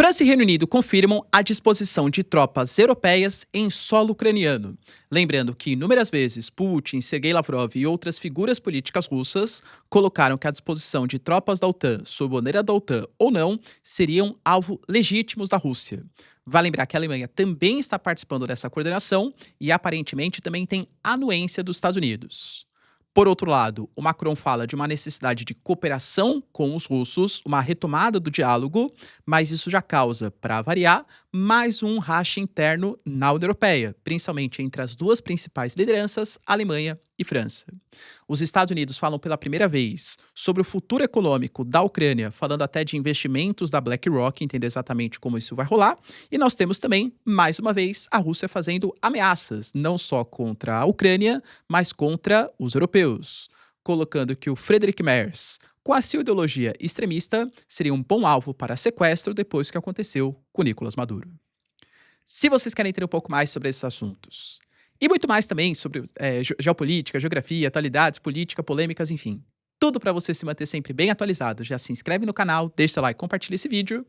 França e Reino Unido confirmam a disposição de tropas europeias em solo ucraniano. Lembrando que inúmeras vezes Putin, Sergei Lavrov e outras figuras políticas russas colocaram que a disposição de tropas da OTAN, sob bandeira da OTAN ou não, seriam alvo legítimos da Rússia. Vale lembrar que a Alemanha também está participando dessa coordenação e aparentemente também tem anuência dos Estados Unidos. Por outro lado, o Macron fala de uma necessidade de cooperação com os russos, uma retomada do diálogo, mas isso já causa, para variar, mais um racha interno na União Europeia, principalmente entre as duas principais lideranças, Alemanha e França. Os Estados Unidos falam pela primeira vez sobre o futuro econômico da Ucrânia, falando até de investimentos da BlackRock, entender exatamente como isso vai rolar. E nós temos também, mais uma vez, a Rússia fazendo ameaças, não só contra a Ucrânia, mas contra os europeus, colocando que o Friedrich Merz, com a sua ideologia extremista, seria um bom alvo para sequestro depois que aconteceu com Nicolás Maduro. Se vocês querem entender um pouco mais sobre esses assuntos, e muito mais também sobre geopolítica, geografia, atualidades, política, polêmicas, enfim. Tudo para você se manter sempre bem atualizado. Já se inscreve no canal, deixa seu like, compartilha esse vídeo,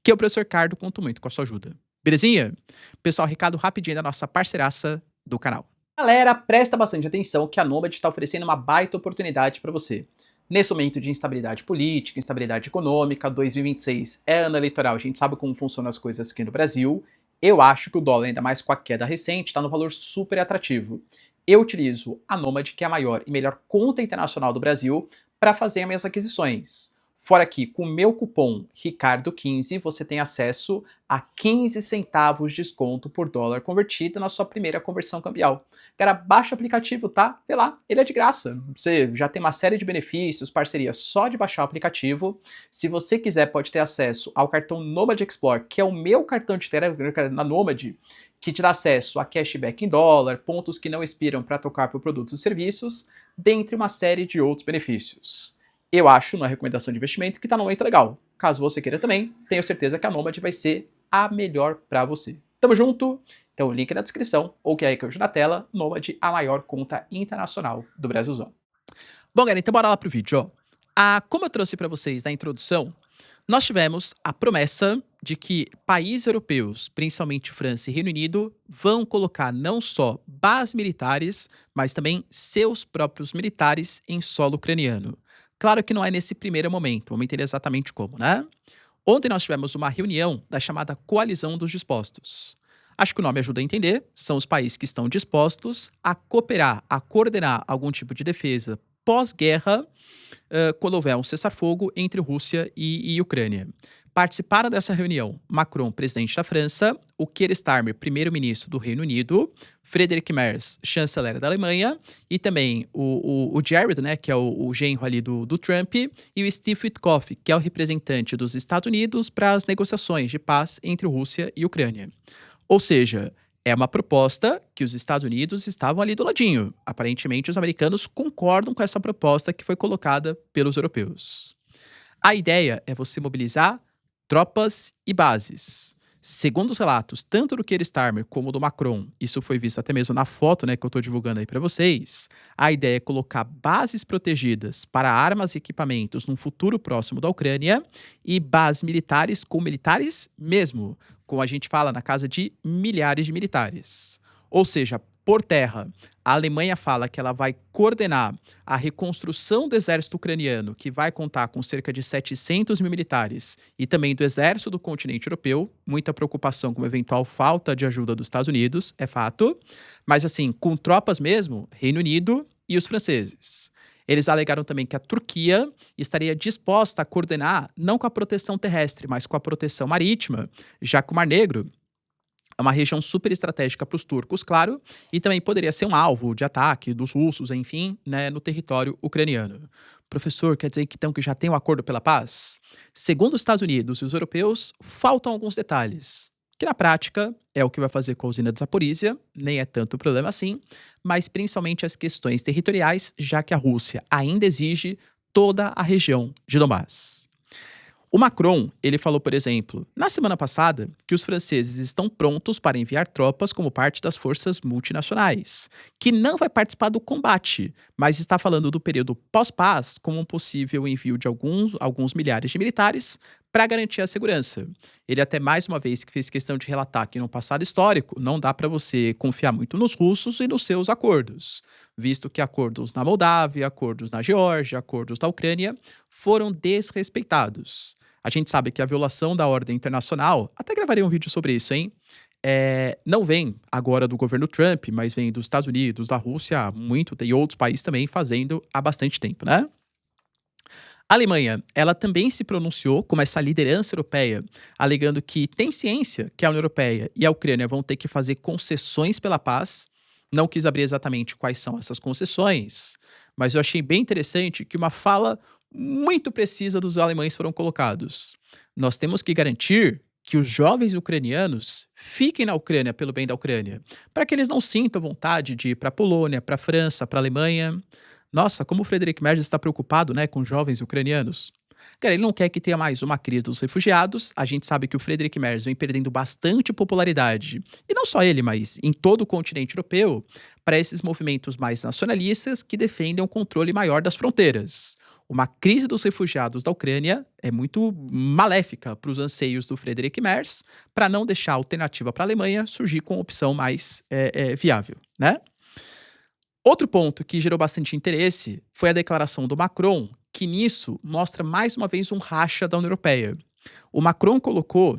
que eu, professor Cardo, conto muito com a sua ajuda. Belezinha? Pessoal, recado rapidinho da nossa parceiraça do canal. Galera, presta bastante atenção que a Nomad está oferecendo uma baita oportunidade para você. Nesse momento de instabilidade política, instabilidade econômica, 2026 é ano eleitoral, a gente sabe como funcionam as coisas aqui no Brasil. Eu acho que o dólar, ainda mais com a queda recente, está no valor super atrativo. Eu utilizo a Nomad, que é a maior e melhor conta internacional do Brasil, para fazer as minhas aquisições. Fora que, com o meu cupom Ricardo15, você tem acesso a 15 centavos de desconto por dólar convertido na sua primeira conversão cambial. Cara, baixa o aplicativo, tá? Vê lá, ele é de graça. Você já tem uma série de benefícios, parceria só de baixar o aplicativo. Se você quiser, pode ter acesso ao cartão Nomad Explore, que é o meu cartão de crédito na Nomad, que te dá acesso a cashback em dólar, pontos que não expiram para trocar por produtos e serviços, dentre uma série de outros benefícios. Eu acho uma recomendação de investimento que está no momento legal. Caso você queira também, tenho certeza que a Nomad vai ser a melhor para você. Tamo junto? Então o link na descrição ou que é aí que eu vejo na tela, Nomad, a maior conta internacional do Brasilzão. Bom, galera, então bora lá pro vídeo, ó. Como eu trouxe para vocês na introdução, nós tivemos a promessa de que países europeus, principalmente França e Reino Unido, vão colocar não só bases militares, mas também seus próprios militares em solo ucraniano. Claro que não é nesse primeiro momento, vamos entender exatamente como, né? Ontem nós tivemos uma reunião da chamada Coalizão dos Dispostos. Acho que o nome ajuda a entender, são os países que estão dispostos a cooperar, a coordenar algum tipo de defesa pós-guerra, quando houver um cessar-fogo entre Rússia e Ucrânia. Participaram dessa reunião Macron, presidente da França, o Keir Starmer, primeiro-ministro do Reino Unido, Friedrich Merz, chanceler da Alemanha, e também o Jared, né, que é o genro ali do Trump, e o Steve Witkoff, que é o representante dos Estados Unidos para as negociações de paz entre Rússia e Ucrânia. Ou seja, é uma proposta que os Estados Unidos estavam ali do ladinho. Aparentemente, os americanos concordam com essa proposta que foi colocada pelos europeus. A ideia é você mobilizar tropas e bases. Segundo os relatos, tanto do Keir Starmer como do Macron, isso foi visto até mesmo na foto, né, que eu estou divulgando aí para vocês, a ideia é colocar bases protegidas para armas e equipamentos num futuro próximo da Ucrânia e bases militares com militares mesmo, como a gente fala na casa de milhares de militares. Ou seja, por terra, a Alemanha fala que ela vai coordenar a reconstrução do exército ucraniano, que vai contar com cerca de 700 mil militares, e também do exército do continente europeu. Muita preocupação com uma eventual falta de ajuda dos Estados Unidos, é fato. Mas assim, com tropas mesmo, Reino Unido e os franceses. Eles alegaram também que a Turquia estaria disposta a coordenar, não com a proteção terrestre, mas com a proteção marítima, já que o Mar Negro é uma região super estratégica para os turcos, claro, e também poderia ser um alvo de ataque dos russos, enfim, né, no território ucraniano. Professor, quer dizer que então que já tem um acordo pela paz? Segundo os Estados Unidos e os europeus, faltam alguns detalhes, que na prática é o que vai fazer com a usina de Zaporizhia, nem é tanto problema assim, mas principalmente as questões territoriais, já que a Rússia ainda exige toda a região de Donbás. O Macron, ele falou, por exemplo, na semana passada, que os franceses estão prontos para enviar tropas como parte das forças multinacionais, que não vai participar do combate, mas está falando do período pós-paz como um possível envio de alguns milhares de militares para garantir a segurança. Ele até mais uma vez que fez questão de relatar que no passado histórico não dá para você confiar muito nos russos e nos seus acordos, visto que acordos na Moldávia, acordos na Geórgia, acordos na Ucrânia foram desrespeitados. A gente sabe que a violação da ordem internacional, até gravarei um vídeo sobre isso, hein? Não vem agora do governo Trump, mas vem dos Estados Unidos, da Rússia, há muito, e outros países também fazendo há bastante tempo, né? A Alemanha, ela também se pronunciou como essa liderança europeia, alegando que tem ciência que a União Europeia e a Ucrânia vão ter que fazer concessões pela paz. Não quis abrir exatamente quais são essas concessões, mas eu achei bem interessante que uma fala muito precisa dos alemães foram colocados. Nós temos que garantir que os jovens ucranianos fiquem na Ucrânia pelo bem da Ucrânia, para que eles não sintam vontade de ir para a Polônia, para a França, para a Alemanha. Nossa, como o Friedrich Merz está preocupado, né, com jovens ucranianos. Cara, ele não quer que tenha mais uma crise dos refugiados. A gente sabe que o Friedrich Merz vem perdendo bastante popularidade, e não só ele, mas em todo o continente europeu, para esses movimentos mais nacionalistas que defendem um controle maior das fronteiras. Uma crise dos refugiados da Ucrânia é muito maléfica para os anseios do Friedrich Merz, para não deixar a alternativa para a Alemanha surgir com opção mais viável, né? Outro ponto que gerou bastante interesse foi a declaração do Macron, que nisso mostra mais uma vez um racha da União Europeia. O Macron colocou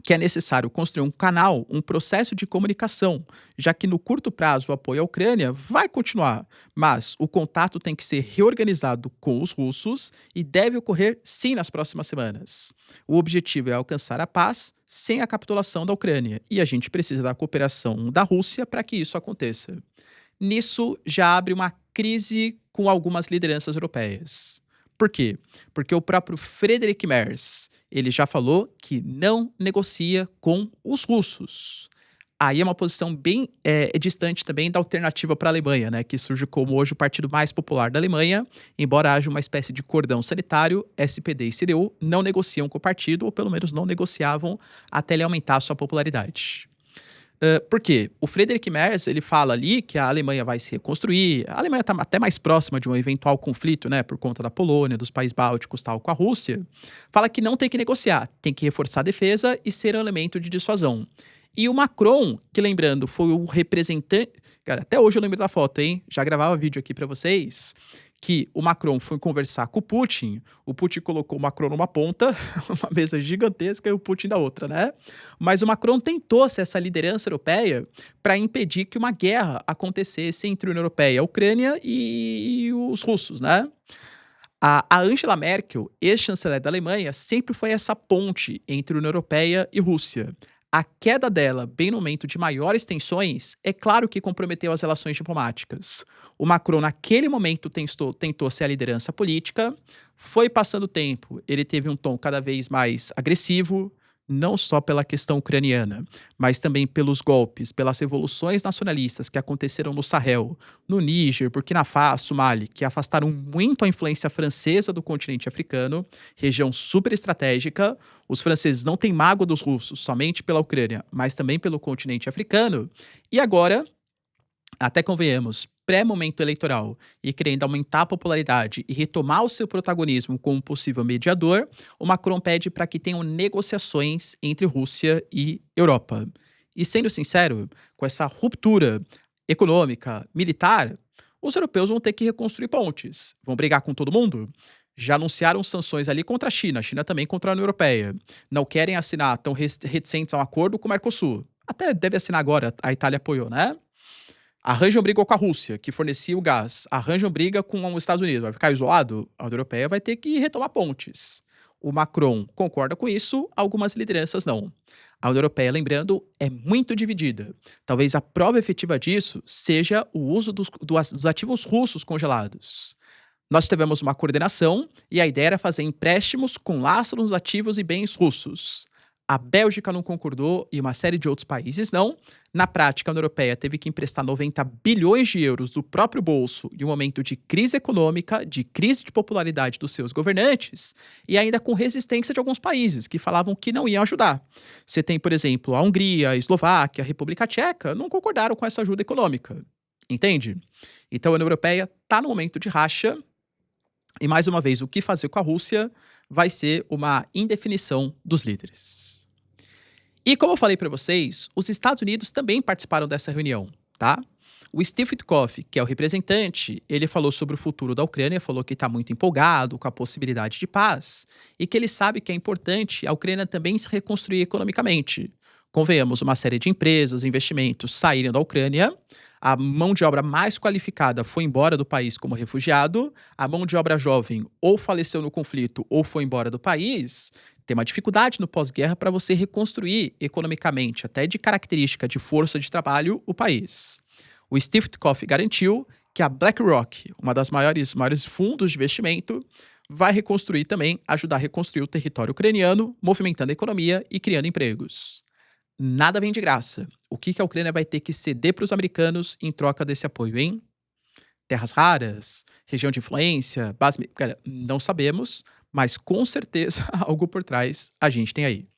que é necessário construir um canal, um processo de comunicação, já que no curto prazo o apoio à Ucrânia vai continuar, mas o contato tem que ser reorganizado com os russos e deve ocorrer sim nas próximas semanas. O objetivo é alcançar a paz sem a capitulação da Ucrânia, e a gente precisa da cooperação da Rússia para que isso aconteça. Nisso já abre uma crise com algumas lideranças europeias. Por quê? Porque o próprio Friedrich Merz, ele já falou que não negocia com os russos. Aí é uma posição bem distante também da alternativa para a Alemanha, né, que surge como hoje o partido mais popular da Alemanha, embora haja uma espécie de cordão sanitário, SPD e CDU não negociam com o partido, ou pelo menos não negociavam até ele aumentar a sua popularidade. Por quê? O Friedrich Merz, ele fala ali que a Alemanha vai se reconstruir, a Alemanha está até mais próxima de um eventual conflito, né, por conta da Polônia, dos países bálticos, tal, com a Rússia, fala que não tem que negociar, tem que reforçar a defesa e ser um elemento de dissuasão. E o Macron, que lembrando, foi o representante, cara, até hoje eu lembro da foto, hein, já gravava vídeo aqui pra vocês, que o Macron foi conversar com o Putin colocou o Macron numa ponta, uma mesa gigantesca, e o Putin da outra, né? Mas o Macron tentou ser essa liderança europeia para impedir que uma guerra acontecesse entre a União Europeia, a Ucrânia e os russos, né? A Angela Merkel, ex-chanceler da Alemanha, sempre foi essa ponte entre a União Europeia e Rússia. A queda dela, bem no momento de maiores tensões, é claro que comprometeu as relações diplomáticas. O Macron, naquele momento, tentou ser a liderança política, foi passando o tempo, ele teve um tom cada vez mais agressivo, não só pela questão ucraniana, mas também pelos golpes, pelas revoluções nacionalistas que aconteceram no Sahel, no Níger, Burkina Faso, Mali, que afastaram muito a influência francesa do continente africano, região super estratégica. Os franceses não têm mágoa dos russos somente pela Ucrânia, mas também pelo continente africano. E agora, até convenhamos, pré-momento eleitoral e querendo aumentar a popularidade e retomar o seu protagonismo como possível mediador, o Macron pede para que tenham negociações entre Rússia e Europa. E sendo sincero, com essa ruptura econômica, militar, os europeus vão ter que reconstruir pontes. Vão brigar com todo mundo? Já anunciaram sanções ali contra a China também contra a União Europeia. Não querem assinar, tão reticentes a um acordo com o Mercosul. Até deve assinar agora, a Itália apoiou, né? Arranjam briga com a Rússia, que fornecia o gás. Arranjam briga com os Estados Unidos. Vai ficar isolado? A União Europeia vai ter que retomar pontes. O Macron concorda com isso, algumas lideranças não. A União Europeia, lembrando, é muito dividida. Talvez a prova efetiva disso seja o uso dos ativos russos congelados. Nós tivemos uma coordenação e a ideia era fazer empréstimos com lastro nos ativos e bens russos. A Bélgica não concordou e uma série de outros países não. Na prática, a União Europeia teve que emprestar 90 bilhões de euros do próprio bolso em um momento de crise econômica, de crise de popularidade dos seus governantes e ainda com resistência de alguns países que falavam que não iam ajudar. Você tem, por exemplo, a Hungria, a Eslováquia, a República Tcheca, não concordaram com essa ajuda econômica. Entende? Então a União Europeia está no momento de racha. E mais uma vez, o que fazer com a Rússia vai ser uma indefinição dos líderes. E como eu falei para vocês, os Estados Unidos também participaram dessa reunião, tá? O Steve Witkoff, que é o representante, ele falou sobre o futuro da Ucrânia, falou que está muito empolgado com a possibilidade de paz e que ele sabe que é importante a Ucrânia também se reconstruir economicamente. Convenhamos, uma série de empresas, investimentos saíram da Ucrânia, a mão de obra mais qualificada foi embora do país como refugiado, a mão de obra jovem ou faleceu no conflito ou foi embora do país. Tem uma dificuldade no pós-guerra para você reconstruir economicamente, até de característica de força de trabalho, o país. O Steve Witkoff garantiu que a BlackRock, uma das maiores fundos de investimento, vai reconstruir também, ajudar a reconstruir o território ucraniano, movimentando a economia e criando empregos. Nada vem de graça. O que a Ucrânia vai ter que ceder para os americanos em troca desse apoio, hein? Terras raras, região de influência, base militar, não sabemos, mas com certeza algo por trás a gente tem aí.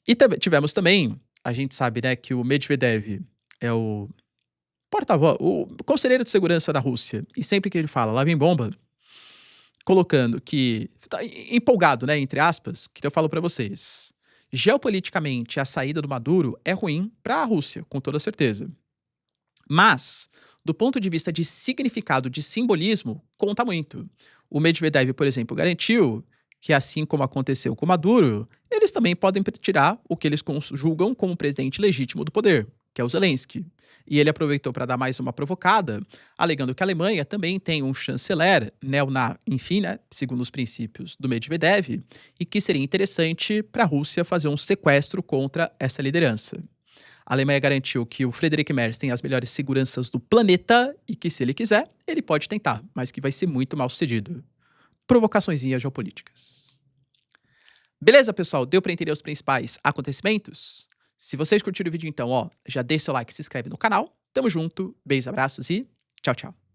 E tivemos também, a gente sabe, né, que o Medvedev é o porta-voz, o conselheiro de segurança da Rússia, e sempre que ele fala, lá vem bomba, colocando que tá empolgado, né, entre aspas, que eu falo para vocês. Geopoliticamente, a saída do Maduro é ruim para a Rússia, com toda certeza. Mas, do ponto de vista de significado, de simbolismo, conta muito. O Medvedev, por exemplo, garantiu que, assim como aconteceu com Maduro, eles também podem tirar o que eles julgam como presidente legítimo do poder, que é o Zelensky. E ele aproveitou para dar mais uma provocada, alegando que a Alemanha também tem um chanceler, enfim, né, segundo os princípios do Medvedev, e que seria interessante para a Rússia fazer um sequestro contra essa liderança. A Alemanha garantiu que o Friedrich Merz tem as melhores seguranças do planeta e que, se ele quiser, ele pode tentar, mas que vai ser muito mal sucedido. Provocaçõezinhas geopolíticas. Beleza, pessoal? Deu para entender os principais acontecimentos? Se vocês curtiram o vídeo, então, já deixa seu like, se inscreve no canal. Tamo junto, beijos, abraços e tchau, tchau.